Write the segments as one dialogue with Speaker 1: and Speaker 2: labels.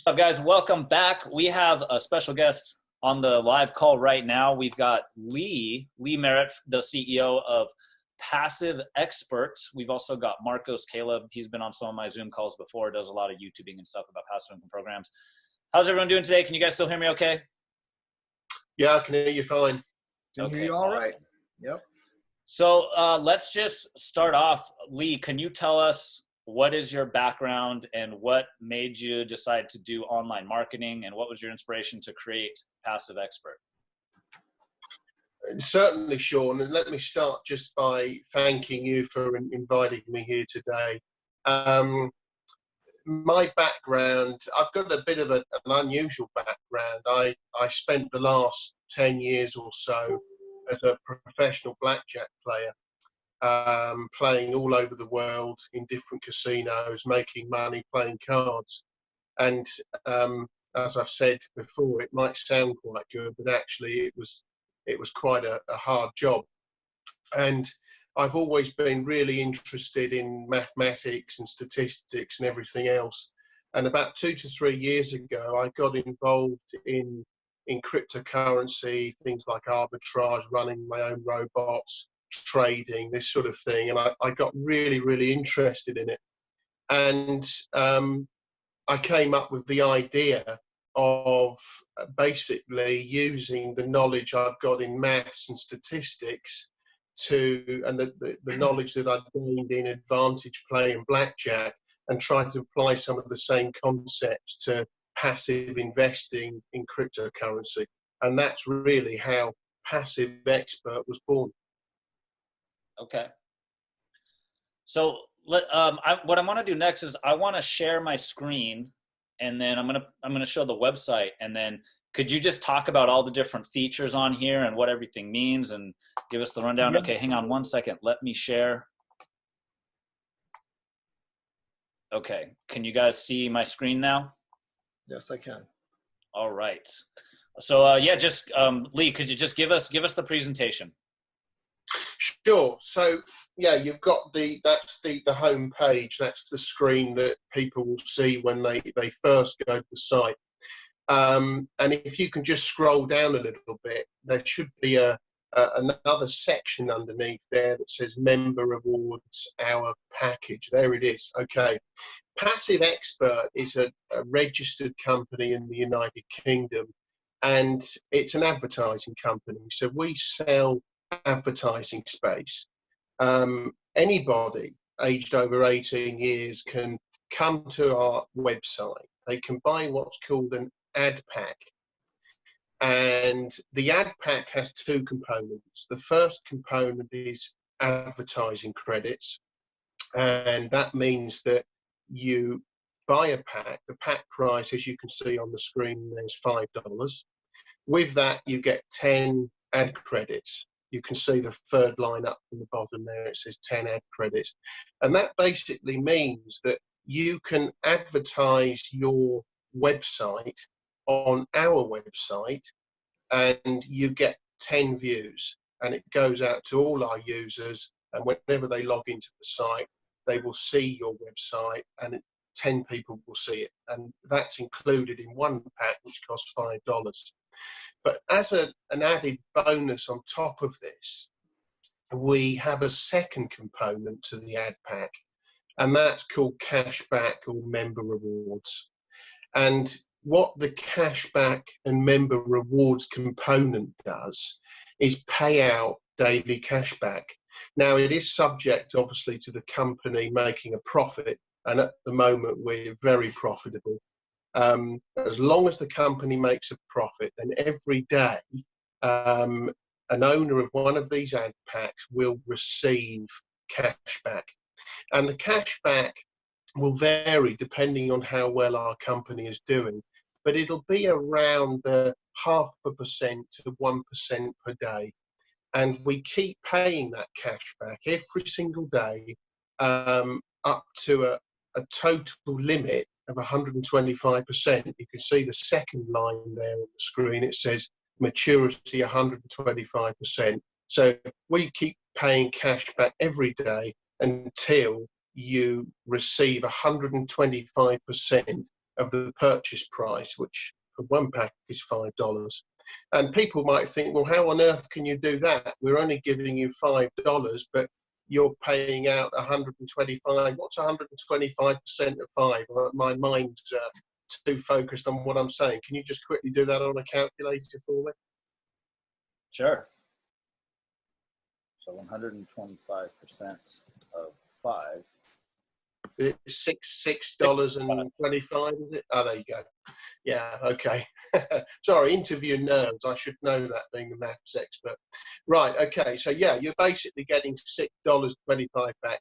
Speaker 1: What's up, guys? Welcome back. We have a special guest on the live call right now. We've got Lee Merritt, the CEO of Passive Expert. We've also got Marcos Caleb. He's been on some of my Zoom calls before, does a lot of YouTubing and stuff about passive income programs. How's everyone doing today? Can you guys still hear me okay?
Speaker 2: Yeah, I can hear you fine.
Speaker 3: Can hear you all right. Yep.
Speaker 1: So let's just start off. Lee, can you tell us what is your background and what made you decide to do online marketing, and what was your inspiration to create Passive Expert?
Speaker 2: Certainly, Sean, and let me start just by thanking you for inviting me here today. My background, I've got a bit of an unusual background. I spent the last 10 years or so as a professional blackjack player, playing all over the world in different casinos, making money, playing cards. And as I've said before, it might sound quite good, but actually it was quite a hard job. And I've always been really interested in mathematics and statistics and everything else. And about 2 to 3 years ago, I got involved in cryptocurrency, things like arbitrage, running my own robots, trading, this sort of thing. And I got really, really interested in it. And I came up with the idea of basically using the knowledge I've got in maths and statistics and the knowledge that I'd gained in advantage play and blackjack, and try to apply some of the same concepts to passive investing in cryptocurrency. And that's really how Passive Expert was born.
Speaker 1: Okay. So what I want to do next is I want to share my screen, and then I'm gonna show the website, and then could you just talk about all the different features on here and what everything means and give us the rundown?
Speaker 3: Yeah.
Speaker 1: Okay, hang on one second. Let me share. Okay, can you guys see my screen now?
Speaker 3: Yes, I can.
Speaker 1: All right. So yeah, just Lee, could you just give us the presentation?
Speaker 2: Sure. So yeah, you've got that's the home page. That's the screen that people will see when they first go to the site. And if you can just scroll down a little bit, there should be another section underneath there that says Member Rewards, Our Package. There it is. Okay. Passive Expert is a registered company in the United Kingdom, and it's an advertising company. So we sell advertising space. Anybody aged over 18 years can come to our website. They can buy what's called an ad pack. And the ad pack has 2 components. The first component is advertising credits. And that means that you buy a pack. The pack price, as you can see on the screen, there's $5. With that, you get 10 ad credits. You can see the third line up from the bottom there. It says 10 ad credits. And that basically means that you can advertise your website on our website, and you get 10 views, and it goes out to all our users, and whenever they log into the site, they will see your website, and 10 people will see it, and that's included in one pack, which costs $5. But as an added bonus on top of this, we have a second component to the ad pack, and that's called cashback or member rewards. And what the cashback and member rewards component does is pay out daily cashback. Now, it is subject, obviously, to the company making a profit, and at the moment, we're very profitable. As long as the company makes a profit, then every day, an owner of one of these ad packs will receive cashback. And the cashback will vary depending on how well our company is doing, but it'll be around the 0.5% to 1% per day. And we keep paying that cashback every single day, up to a total limit of 125%. You can see the second line there on the screen. It says maturity 125%. So we keep paying cashback every day until you receive 125% of the purchase price, which for one pack is $5. And people might think, well, how on earth can you do that? We're only giving you $5, but you're paying out 125. What's 125% of 5? My mind's too focused on what I'm saying. Can you just quickly do that on a calculator for me?
Speaker 1: Sure. So 125% of 5.
Speaker 2: It's $6.25, is it? Oh, there you go. Yeah, okay. Sorry, interview nerds. I should know that, being a maths expert. Right, okay. So, yeah, you're basically getting $6.25 back.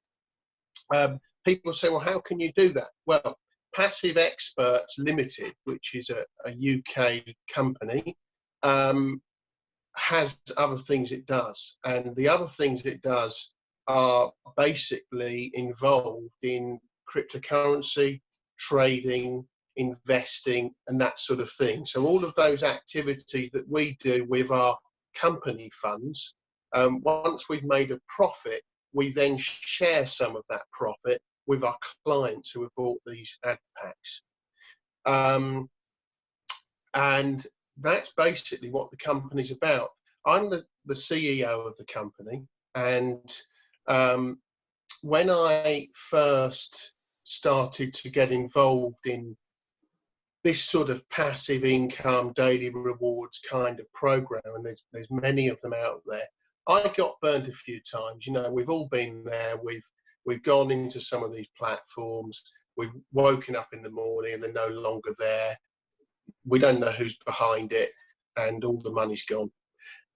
Speaker 2: People say, well, how can you do that? Well, Passive Experts Limited, which is a UK company, has other things it does. And the other things it does are basically involved in cryptocurrency, trading, investing, and that sort of thing. So all of those activities that we do with our company funds, once we've made a profit, we then share some of that profit with our clients who have bought these ad packs. And that's basically what the company's about. I'm the CEO of the company, and when I first started to get involved in this sort of passive income, daily rewards kind of program, and there's many of them out there, I got burned a few times. You know, we've all been there. We've gone into some of these platforms. We've woken up in the morning and they're no longer there. We don't know who's behind it, and all the money's gone.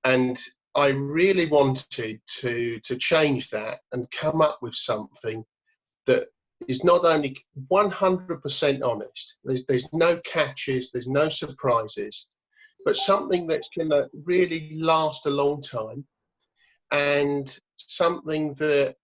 Speaker 2: And I really wanted to change that and come up with something that is not only 100% honest, there's no catches, there's no surprises, but something that's going to really last a long time, and something that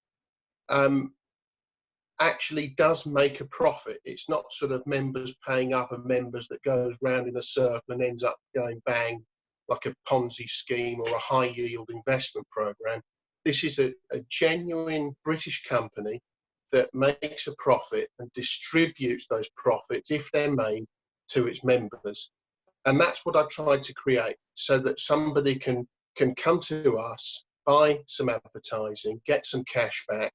Speaker 2: actually does make a profit. It's not sort of members paying other members that goes round in a circle and ends up going bang, like a Ponzi scheme or a high yield investment program. This is a genuine British company that makes a profit and distributes those profits, if they're made, to its members. And that's what I tried to create, so that somebody can come to us, buy some advertising, get some cash back,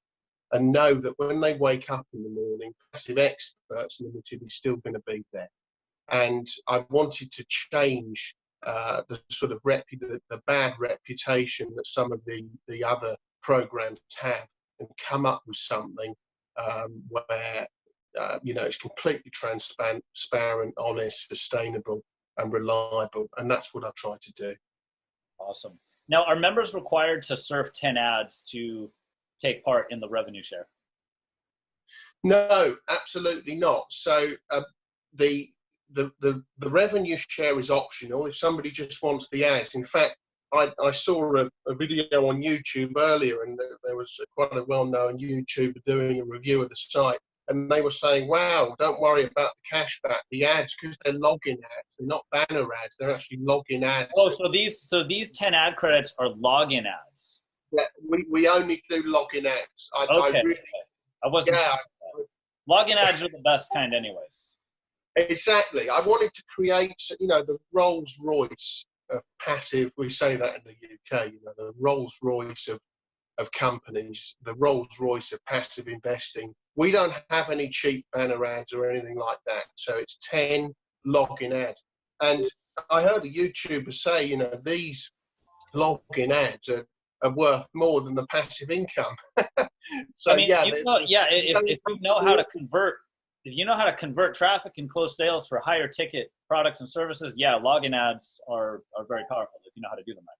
Speaker 2: and know that when they wake up in the morning, Passive Experts Limited is still going to be there. And I wanted to change the sort of the bad reputation that some of the other programs have, and come up with something where it's completely transparent, honest, sustainable, and reliable. And that's what I try to do.
Speaker 1: Awesome. Now, are members required to serve 10 ads to take part in the revenue share?
Speaker 2: No, absolutely not. So the revenue share is optional if somebody just wants the ads. In fact, I saw a video on YouTube earlier, and there was quite a well-known YouTuber doing a review of the site, and they were saying, wow, don't worry about the cashback, the ads, because they're login ads. They're not banner ads. They're actually login ads.
Speaker 1: Oh, so these 10 ad credits are login ads.
Speaker 2: Yeah, we only do login ads.
Speaker 1: I wasn't sure. Login ads are the best kind anyways.
Speaker 2: Exactly. I wanted to create, the Rolls Royce of passive. We say that in the UK, the Rolls Royce of companies, the Rolls Royce of passive investing. We don't have any cheap banner ads or anything like that. So it's 10 login ads. And I heard a YouTuber say, these login ads are worth more than the passive income. So
Speaker 1: if you know how to convert. If you know how to convert traffic and close sales for higher ticket products and services, login ads are very powerful if you know how to do them right.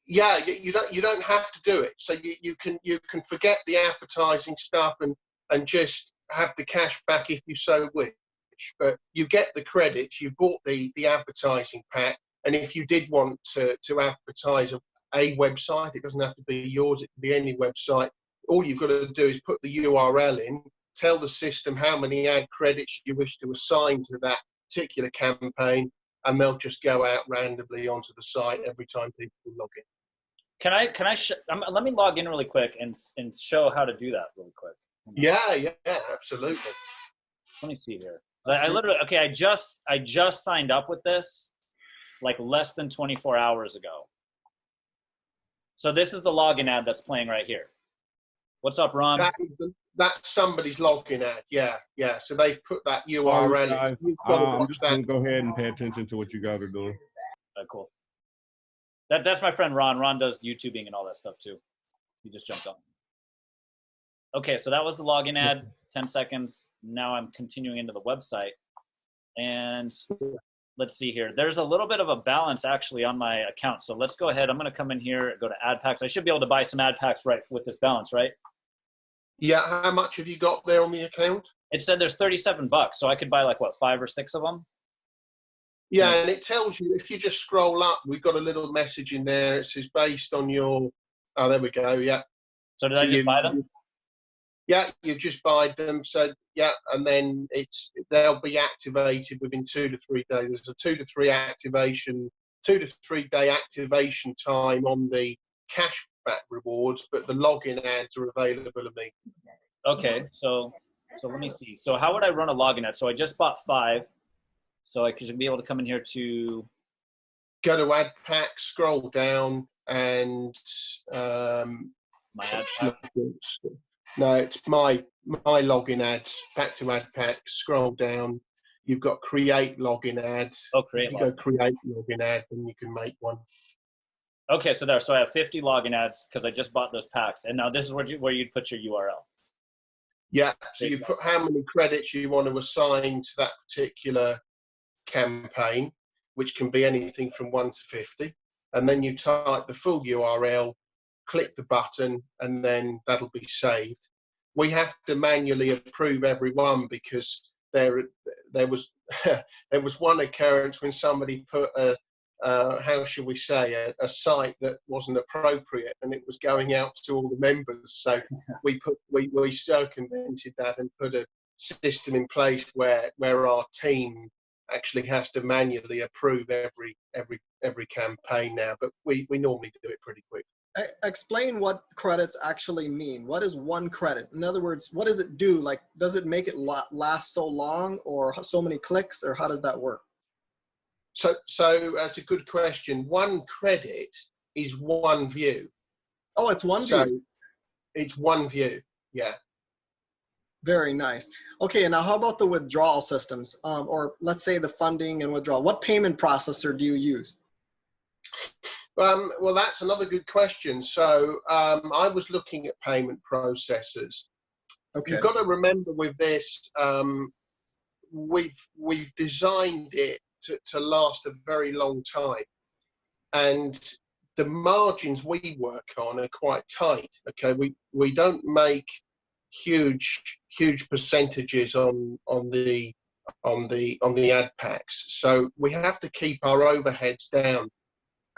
Speaker 2: Yeah, you don't have to do it. So you can forget the advertising stuff and just have the cash back if you so wish. But you get the credits. You bought the advertising pack, and if you did want to advertise a website, it doesn't have to be yours. It can be any website. All you've got to do is put the URL in. Tell the system how many ad credits you wish to assign to that particular campaign, and they'll just go out randomly onto the site every time people log in.
Speaker 1: Can I let me log in really quick and show how to do that really quick.
Speaker 2: Yeah, absolutely.
Speaker 1: Let me see here. I literally, okay, I just signed up with this like less than 24 hours ago. So this is the login ad that's playing right here. What's up, Ron?
Speaker 2: That's somebody's login ad. Yeah. So they've put that URL in.
Speaker 4: I'm just going to go ahead and pay attention to what you guys are doing.
Speaker 1: Cool. That's my friend Ron. Ron does YouTubing and all that stuff too. He just jumped on. Okay, so that was the login ad, 10 seconds. Now I'm continuing into the website. And let's see here. There's a little bit of a balance actually on my account. So let's go ahead. I'm going to come in here, go to ad packs. I should be able to buy some ad packs right with this balance, right?
Speaker 2: Yeah, how much have you got there on the account?
Speaker 1: It said there's $37, so I could buy like, what, 5 or 6 of them?
Speaker 2: Yeah, and it tells you, if you just scroll up, we've got a little message in there. It says based on your, oh, there we go, yeah.
Speaker 1: So did I just buy them?
Speaker 2: Yeah, you just buy them. So, yeah, and then they'll be activated within 2 to 3 days. There's a 2 to 3 day activation time on the cashback rewards, but the login ads are available immediately.
Speaker 1: Okay, so let me see. So how would I run a login ad? So I just bought 5. So I should be able to come in here to
Speaker 2: go to ad pack, scroll down, and
Speaker 1: my ad pack.
Speaker 2: No, it's my login ads. Back to ad pack, scroll down. You've got create login ad.
Speaker 1: Oh, create.
Speaker 2: If you go create login ad, then you can make one.
Speaker 1: Okay, so I have 50 login ads because I just bought those packs, and now this is where you'd put your URL.
Speaker 2: Yeah, so you put how many credits you want to assign to that particular campaign, which can be anything from 1 to 50, and then you type the full URL, click the button, and then that'll be saved. We have to manually approve every one because there was there was one occurrence when somebody put a how shall we say a site that wasn't appropriate, and it was going out to all the members. So we circumvented that and put a system in place where our team actually has to manually approve every campaign now, but we normally do it pretty quick.
Speaker 3: Explain what credits actually mean. What is one credit? In other words, what does it do? Like, does it make it last so long, or so many clicks, or how does that work?
Speaker 2: So that's a good question. One credit is one view.
Speaker 3: Oh, it's one view.
Speaker 2: It's one view. Yeah.
Speaker 3: Very nice. Okay, and now how about the withdrawal systems, or let's say the funding and withdrawal? What payment processor do you use?
Speaker 2: Well, that's another good question. So I was looking at payment processors. Okay. You've got to remember with this, we've designed it to last a very long time, and the margins we work on are quite tight. Okay, we don't make huge percentages on the ad packs, so we have to keep our overheads down.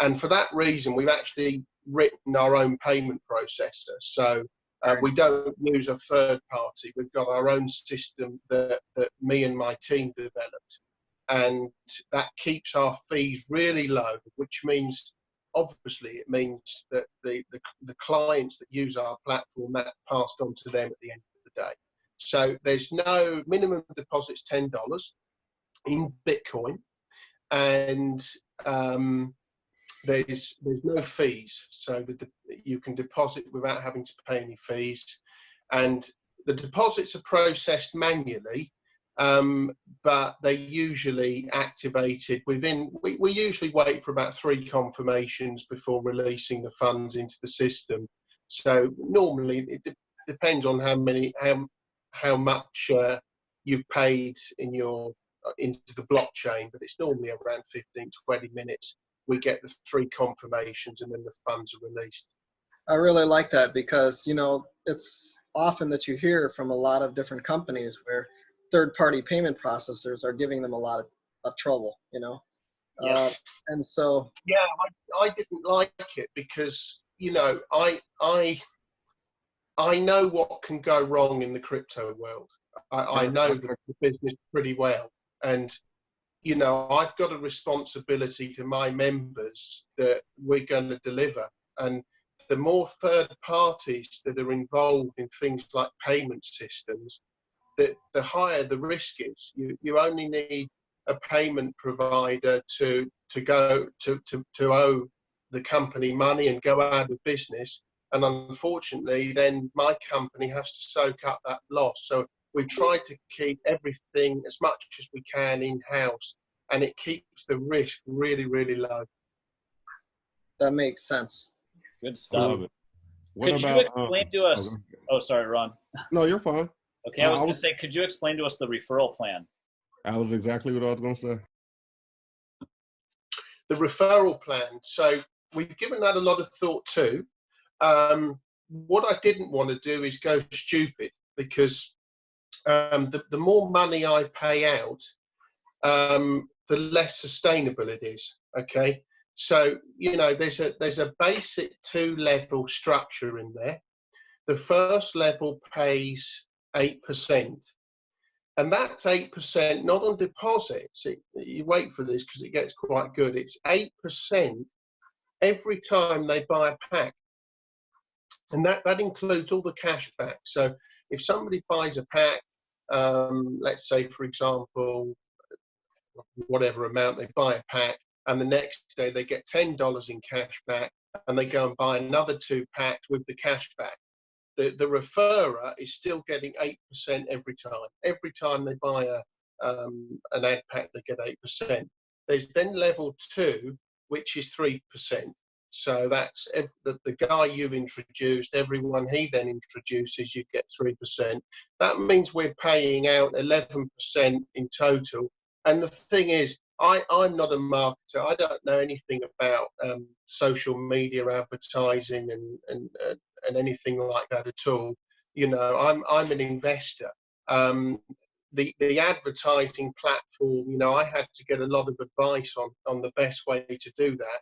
Speaker 2: And for that reason, we've actually written our own payment processor. So we don't use a third party. We've got our own system that me and my team developed. And that keeps our fees really low, which means, obviously, it means that the clients that use our platform, that passed on to them at the end of the day. So there's no minimum deposits, $10 in Bitcoin. And there's no fees, so you can deposit without having to pay any fees, and the deposits are processed manually, but they're usually activated within. We usually wait for about 3 confirmations before releasing the funds into the system. So normally it depends on how much you've paid into the blockchain, but it's normally around 15-20 minutes. We get the 3 confirmations and then the funds are released.
Speaker 3: I really like that because, it's often that you hear from a lot of different companies where third-party payment processors are giving them a lot of trouble,
Speaker 2: Yes.
Speaker 3: And so.
Speaker 2: Yeah, I didn't like it because, I know what can go wrong in the crypto world. I know the business pretty well. And I've got a responsibility to my members that we're going to deliver. And the more third parties that are involved in things like payment systems, the higher the risk is. You only need a payment provider to owe the company money and go out of business. And unfortunately, then my company has to soak up that loss. So we try to keep everything as much as we can in-house, and it keeps the risk really, really low.
Speaker 3: That makes sense.
Speaker 1: Good stuff.
Speaker 4: What
Speaker 1: Could
Speaker 4: about,
Speaker 1: you explain to us? Oh, sorry, Ron.
Speaker 4: No, you're fine.
Speaker 1: Okay, I was going to say, could you explain to us the referral plan?
Speaker 4: That was exactly what I was going to say.
Speaker 2: The referral plan. So we've given that a lot of thought too. What I didn't want to do is go stupid, because the more money I pay out, the less sustainable it is. Okay, so there's a basic 2-level structure in there. The first level pays 8%, and that's 8% not on deposits. You wait for this because it gets quite good. It's 8% every time they buy a pack. And that includes all the cash back. So if somebody buys a pack, let's say, for example, whatever amount they buy a pack, and the next day they get $10 in cash back, and they go and buy another 2 packs with the cash back, the referrer is still getting 8% every time. Every time they buy an ad pack, they get 8%. There's then level 2, which is 3%. So that's the guy you've introduced, everyone he then introduces, you get 3%. That means we're paying out 11% in total. And the thing is, I'm not a marketer. I don't know anything about social media advertising and anything like that at all. I'm an investor. The advertising platform, I had to get a lot of advice on the best way to do that.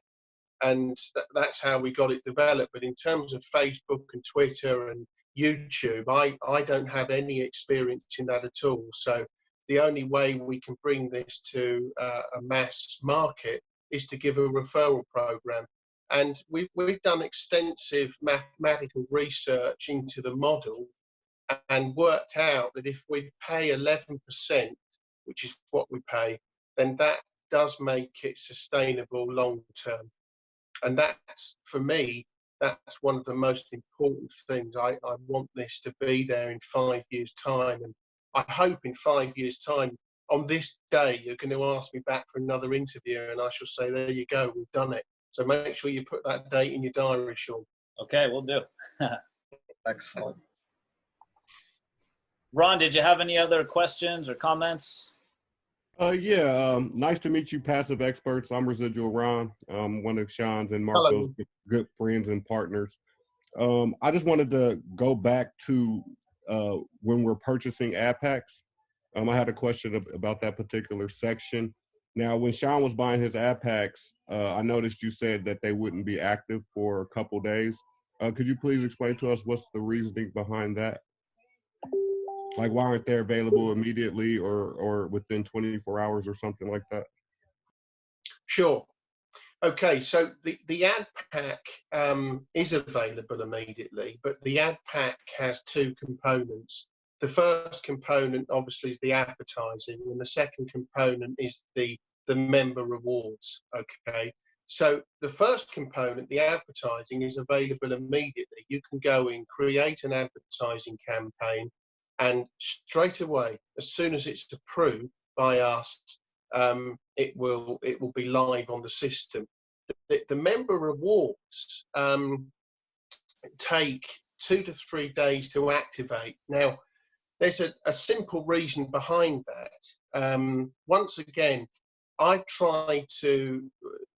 Speaker 2: And that's how we got it developed. But in terms of Facebook and Twitter and YouTube, I don't have any experience in that at all. So the only way we can bring this to a mass market is to give a referral program. And we've done extensive mathematical research into the model and worked out that if we pay 11%, which is what we pay, then that does make it sustainable long term. And that's, for me, that's one of the most important things. I want this to be there in 5 years' time. And I hope in 5 years' time, on this day, you're going to ask me back for another interview, and I shall say, there you go, we've done it. So make sure you put that date in your diary, Sean.
Speaker 1: Okay, we'll do.
Speaker 3: Excellent.
Speaker 1: Ron, did you have any other questions or comments?
Speaker 4: Nice to meet you, passive experts. I'm Residual Ron, one of Sean's and Marco's good friends and partners. I just wanted to go back to when we're purchasing ad packs. I had a question about that particular section. Now, when Sean was buying his ad packs, I noticed you said that they wouldn't be active for a couple days. Could you please explain to us what's the reasoning behind that? Like, why aren't they available immediately or within 24 hours or something like that?
Speaker 2: Sure. Okay, so the ad pack is available immediately, but the ad pack has 2 components. The first component, obviously, is the advertising, and the second component is the member rewards. Okay, so the first component, the advertising, is available immediately. You can go in, create an advertising campaign, and straight away, as soon as it's approved by us, it will be live on the system. The member rewards take 2 to 3 days to activate. Now, there's a simple reason behind that. Once again, I've tried to,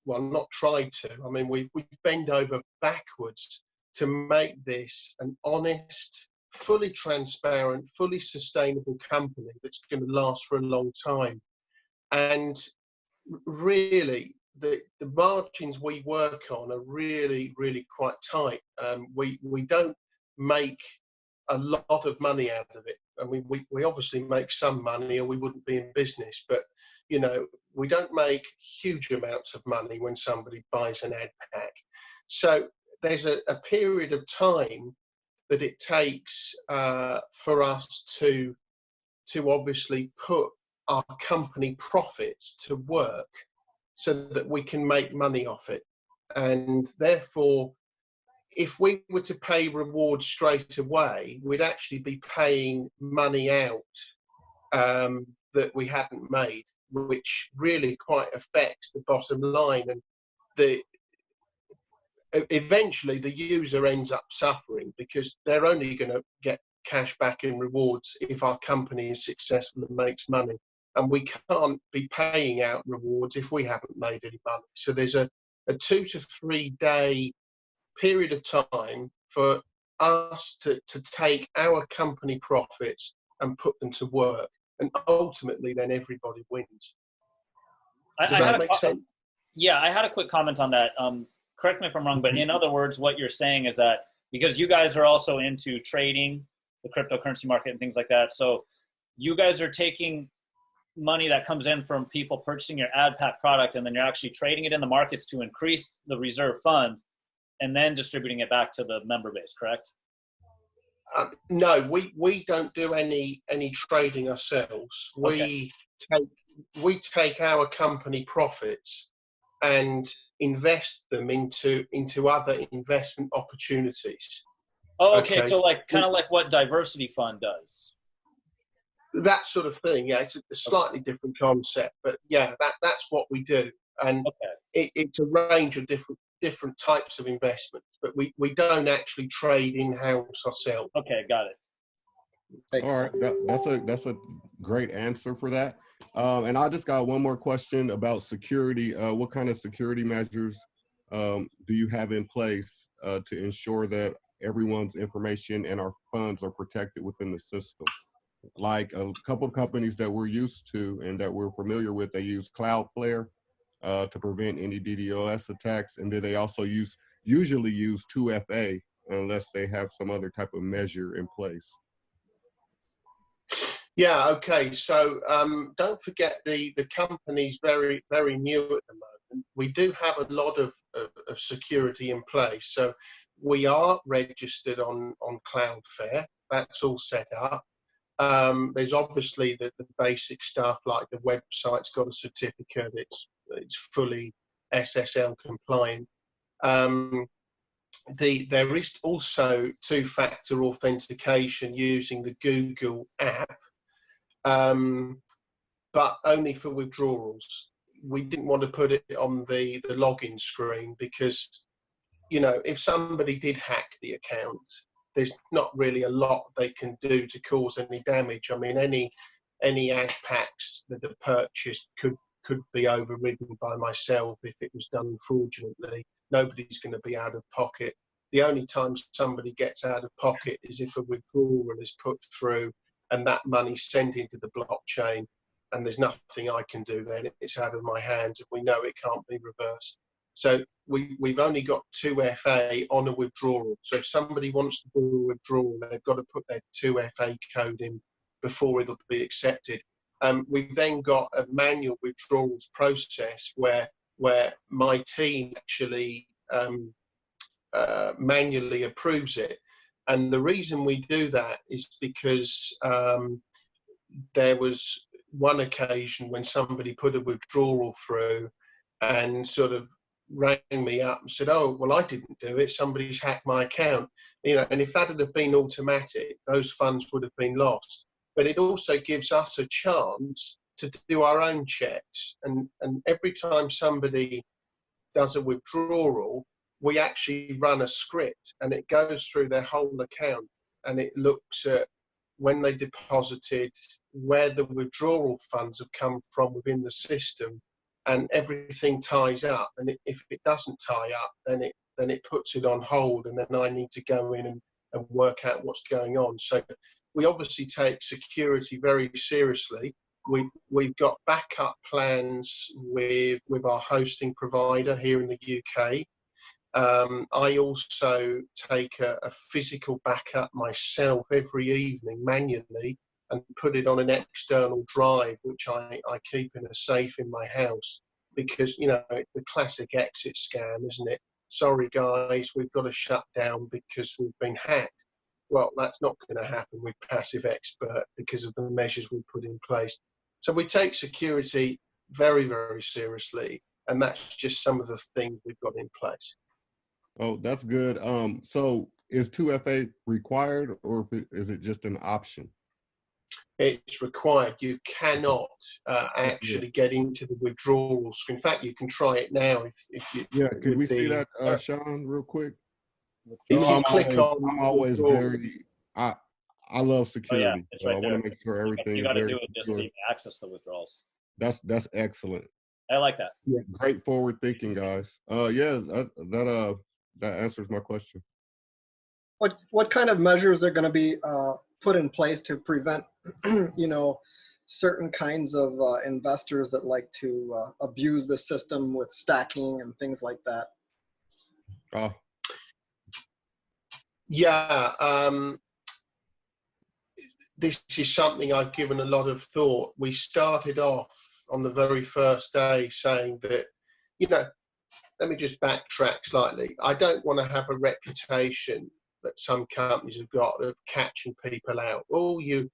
Speaker 2: well, not tried to, I mean, we bend over backwards to make this an honest, fully transparent, fully sustainable company that's going to last for a long time. And really, the margins we work on are really, really quite tight. We don't make a lot of money out of it. I mean, we obviously make some money or we wouldn't be in business, but, we don't make huge amounts of money when somebody buys an ad pack. So there's a period of time that it takes for us to to obviously put our company profits to work so that we can make money off it. And therefore, if we were to pay rewards straight away, we'd actually be paying money out that we hadn't made, which really quite affects the bottom line. And eventually the user ends up suffering because they're only going to get cash back in rewards if our company is successful and makes money. And we can't be paying out rewards if we haven't made any money. So there's a 2 to 3 day period of time for us to take our company profits and put them to work. And ultimately, then everybody wins. Does that make sense?
Speaker 1: Yeah, I had a quick comment on that. Correct me if I'm wrong, but in other words, what you're saying is that because you guys are also into trading, the cryptocurrency market and things like that, so you guys are taking money that comes in from people purchasing your ad pack product, and then you're actually trading it in the markets to increase the reserve fund and then distributing it back to the member base, correct?
Speaker 2: No, we don't do any trading ourselves.
Speaker 1: Okay.
Speaker 2: We take our company profits and invest them into other investment opportunities.
Speaker 1: Oh, okay. So kind of like what Diversity Fund does.
Speaker 2: That sort of thing. Yeah, it's a slightly different concept, but yeah, that's what we do. And it's a range of different types of investments, but we don't actually trade in-house ourselves.
Speaker 1: Okay, got it.
Speaker 4: All right, that's a great answer for that. And I just got one more question about security. What kind of security measures do you have in place to ensure that everyone's information and our funds are protected within the system? Like a couple of companies that we're used to and that we're familiar with, they use Cloudflare to prevent any DDoS attacks, and then they also usually use 2FA unless they have some other type of measure in place.
Speaker 2: Yeah, okay. So don't forget the company's very, very new at the moment. We do have a lot of security in place. So we are registered on Cloudflare. That's all set up. There's obviously the basic stuff like the website's got a certificate. It's fully SSL compliant. There is also two-factor authentication using the Google app. But only for withdrawals. We didn't want to put it on the login screen because, you know, if somebody did hack the account, there's not really a lot they can do to cause any damage. I mean, any ad packs that are purchased could be overridden by myself if it was done fraudulently. Nobody's going to be out of pocket. The only time somebody gets out of pocket is if a withdrawal is put through and that money's sent into the blockchain, and there's nothing I can do then. It's out of my hands, and we know it can't be reversed. So we've only got 2FA on a withdrawal. So if somebody wants to do a withdrawal, they've got to put their 2FA code in before it'll be accepted. We've then got a manual withdrawals process where my team actually manually approves it. And the reason we do that is because there was one occasion when somebody put a withdrawal through and sort of rang me up and said, oh, well, I didn't do it. Somebody's hacked my account. You know, and if that had been automatic, those funds would have been lost. But it also gives us a chance to do our own checks. And every time somebody does a withdrawal, we actually run a script and it goes through their whole account and it looks at when they deposited, where the withdrawal funds have come from within the system, and everything ties up. And if it doesn't tie up, then it puts it on hold, and then I need to go in and work out what's going on. So we obviously take security very seriously. We've got backup plans with our hosting provider here in the UK. I also take a physical backup myself every evening manually and put it on an external drive, which I keep in a safe in my house, because, you know, the classic exit scam, isn't it? Sorry, guys, we've got to shut down because we've been hacked. well, that's not going to happen with Passive Expert because of the measures we put in place. So we take security very, very seriously, and that's just some of the things we've got in place.
Speaker 4: Oh, that's good. So is 2FA required, or is it just an option?
Speaker 2: It's required. You cannot actually get into the withdrawals. In fact, you can try it now if you.
Speaker 4: Yeah, could we see that, Sean, real quick?
Speaker 2: If you click on,
Speaker 4: I'm always very. I love security.
Speaker 1: Oh, yeah, it's right
Speaker 4: I want to make sure everything.
Speaker 1: You got
Speaker 4: is
Speaker 1: to
Speaker 4: very
Speaker 1: do it just
Speaker 4: secure.
Speaker 1: to access the withdrawals.
Speaker 4: That's excellent.
Speaker 1: I like that.
Speaker 4: Yeah, great forward thinking, guys. Yeah, that answers my question.
Speaker 3: What kind of measures are going to be put in place to prevent, certain kinds of investors that like to abuse the system with stacking and things like that?
Speaker 2: Yeah, this is something I've given a lot of thought. We started off on the very first day saying that, let me just backtrack slightly. I don't want to have a reputation that some companies have got of catching people out. Oh, you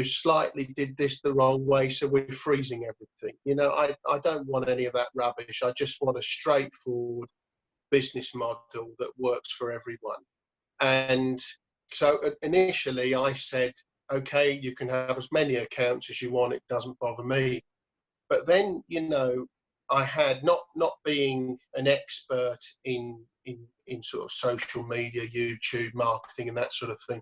Speaker 2: slightly did this the wrong way, so we're freezing everything. I don't want any of that rubbish. I just want a straightforward business model that works for everyone. And so initially I said, okay, you can have as many accounts as you want. It doesn't bother me. But then, I had not being an expert in sort of social media, YouTube marketing and that sort of thing.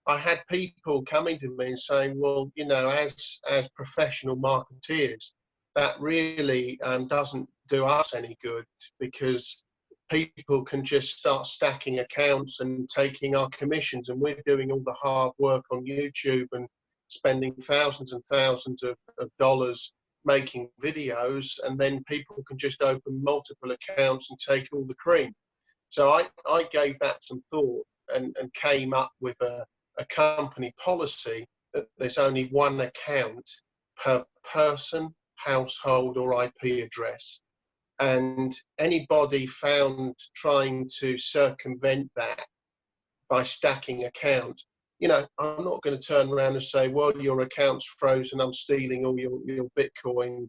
Speaker 2: I had people coming to me and saying, well, as professional marketeers, that really doesn't do us any good, because people can just start stacking accounts and taking our commissions, and we're doing all the hard work on YouTube and spending thousands and thousands of dollars making videos, and then people can just open multiple accounts and take all the cream. So I gave that some thought and came up with a company policy that there's only one account per person, household or IP address. And anybody found trying to circumvent that by stacking accounts, I'm not going to turn around and say, well, your account's frozen, I'm stealing all your Bitcoin,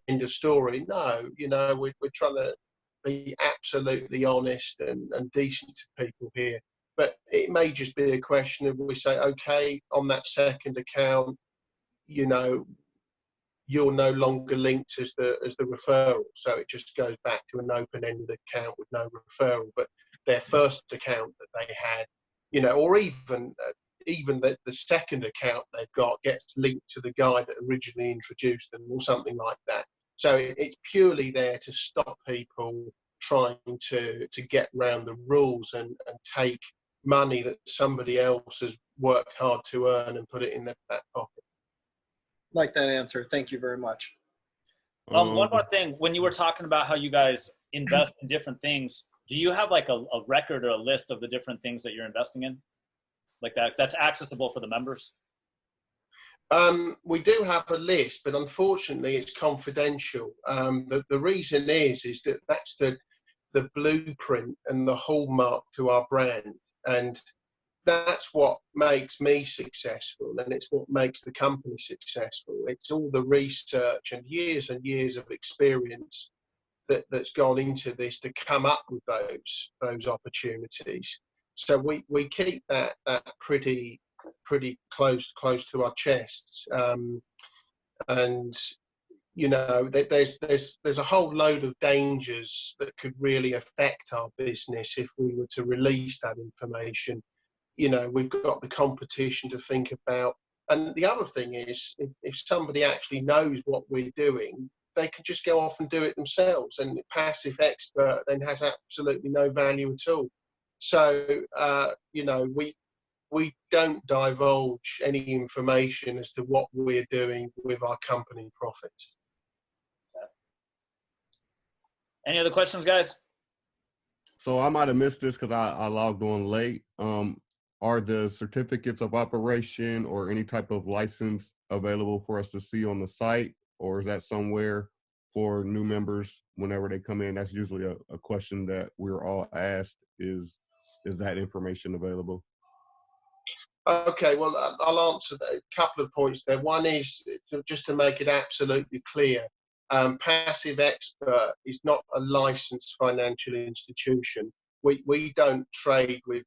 Speaker 2: end of story. No, we're trying to be absolutely honest and decent to people here. But it may just be a question of, we say, okay, on that second account, you're no longer linked as the referral. So it just goes back to an open-ended account with no referral. But their first account that they had, or even the second account they've got gets linked to the guy that originally introduced them or something like that. So it's purely there to stop people trying to get around the rules and take money that somebody else has worked hard to earn and put it in their back pocket.
Speaker 3: Like that answer. Thank you very much.
Speaker 1: One more thing. When you were talking about how you guys invest in different things, do you have like a record or a list of the different things that you're investing in? Like that's accessible for the members?
Speaker 2: We do have a list, but unfortunately it's confidential. The reason is that that's the blueprint and the hallmark to our brand. And that's what makes me successful, and it's what makes the company successful. It's all the research and years of experience that's gone into this to come up with those opportunities. So we keep that pretty close to our chests, and there's a whole load of dangers that could really affect our business if we were to release that information. We've got the competition to think about. And the other thing is, if somebody actually knows what we're doing, they can just go off and do it themselves. And Passive Expert then has absolutely no value at all. So, we don't divulge any information as to what we're doing with our company profits.
Speaker 1: Any other questions, guys?
Speaker 4: So I might have missed this because I logged on late. Are the certificates of operation or any type of license available for us to see on the site, or is that somewhere for new members whenever they come in? That's usually a question that we're all asked, is that information available?
Speaker 2: Okay, well, I'll answer a couple of points there. One is just to make it absolutely clear, Passive Expert is not a licensed financial institution. We don't trade with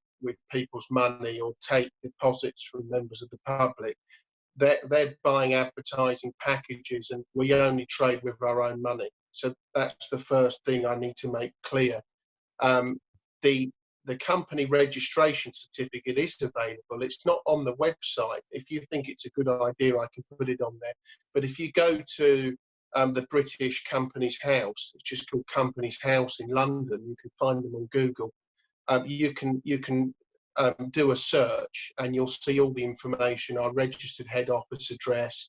Speaker 2: people's money or take deposits from members of the public. They're buying advertising packages, and we only trade with our own money. So that's the first thing I need to make clear. The company registration certificate is available. It's not on the website. If you think it's a good idea, I can put it on there. But if you go to the British Companies House, it's just called Companies House in London, you can find them on Google. You can do a search and you'll see all the information, our registered head office address.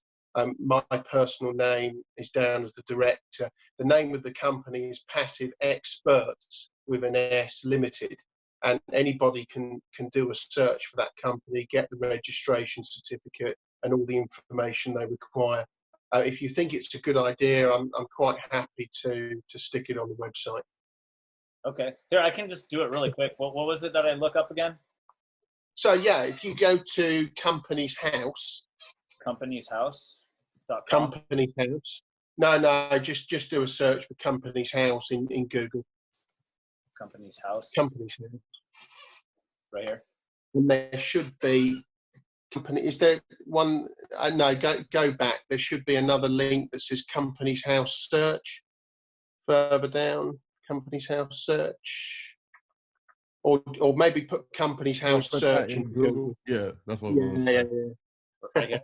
Speaker 2: My personal name is down as the director. The name of the company is Passive Experts with an S Limited. And anybody can do a search for that company, get the registration certificate and all the information they require. If you think it's a good idea, I'm quite happy to stick it on the website.
Speaker 1: Okay. Here, I can just do it really quick. What was it that I look up again?
Speaker 2: So yeah, if you go to Companies House.
Speaker 1: Companieshouse.com.
Speaker 2: Companies House. No, just do a search for Companies House in Google.
Speaker 1: Companies House.
Speaker 2: Companies House.
Speaker 1: Right here.
Speaker 2: And there should be company. Is there one? No, go back. There should be another link that says Companies House Search. Further down, Companies House Search. Or maybe put Companies House Search in Google.
Speaker 4: Yeah, that's what I was going to say.
Speaker 1: Right here.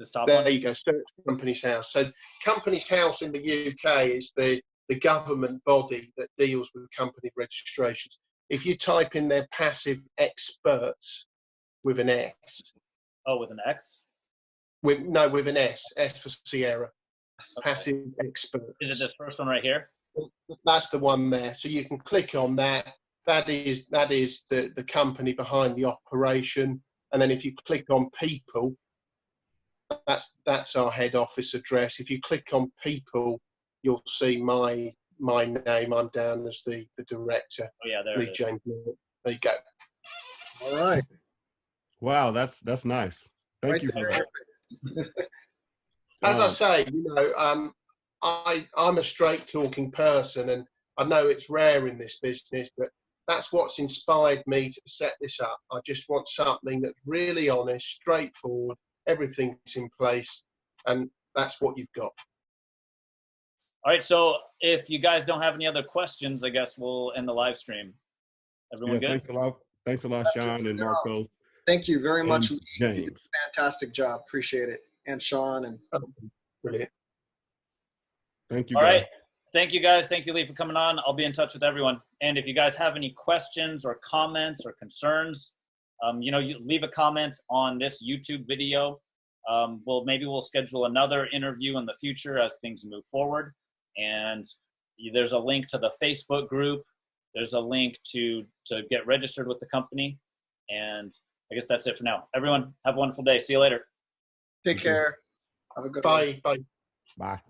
Speaker 1: This top
Speaker 2: there
Speaker 1: one.
Speaker 2: you go, search Companies House. So Companies House in the UK is the government body that deals with company registrations. If you type in their Passive Experts with an S.
Speaker 1: Oh, with an X?
Speaker 2: With an S. S for Sierra. Okay. Passive Experts.
Speaker 1: Is it this first one right here?
Speaker 2: That's the one there. So you can click on that. That is the company behind the operation. And then if you click on people, that's our head office address. If you click on people, you'll see my name. I'm down as the director.
Speaker 1: Oh yeah, there
Speaker 2: Lee
Speaker 1: it is.
Speaker 2: James Merritt. There you go.
Speaker 3: All right.
Speaker 4: Wow, that's nice. Thank you for that.
Speaker 2: As I say, I'm a straight talking person, and I know it's rare in this business, but that's what's inspired me to set this up. I just want something that's really honest, straightforward, everything's in place, and that's what you've got.
Speaker 1: All right, so if you guys don't have any other questions, I guess we'll end the live stream. Everyone good?
Speaker 4: Thanks a lot. Thanks a lot, Sean and Marcos.
Speaker 3: Thank you very much, Lee.
Speaker 4: James.
Speaker 3: You did a fantastic job. Appreciate it. And Sean. And
Speaker 2: Brilliant.
Speaker 4: Thank you,
Speaker 1: All
Speaker 4: guys.
Speaker 1: right. Thank you, guys. Thank you, Lee, for coming on. I'll be in touch with everyone. And if you guys have any questions or comments or concerns, you leave a comment on this YouTube video. Maybe we'll schedule another interview in the future as things move forward. And there's a link to the Facebook group. There's a link to get registered with the company. And I guess that's it for now. Everyone, have a wonderful day. See you later.
Speaker 3: take care. Have a good one.
Speaker 2: Bye.
Speaker 4: Bye.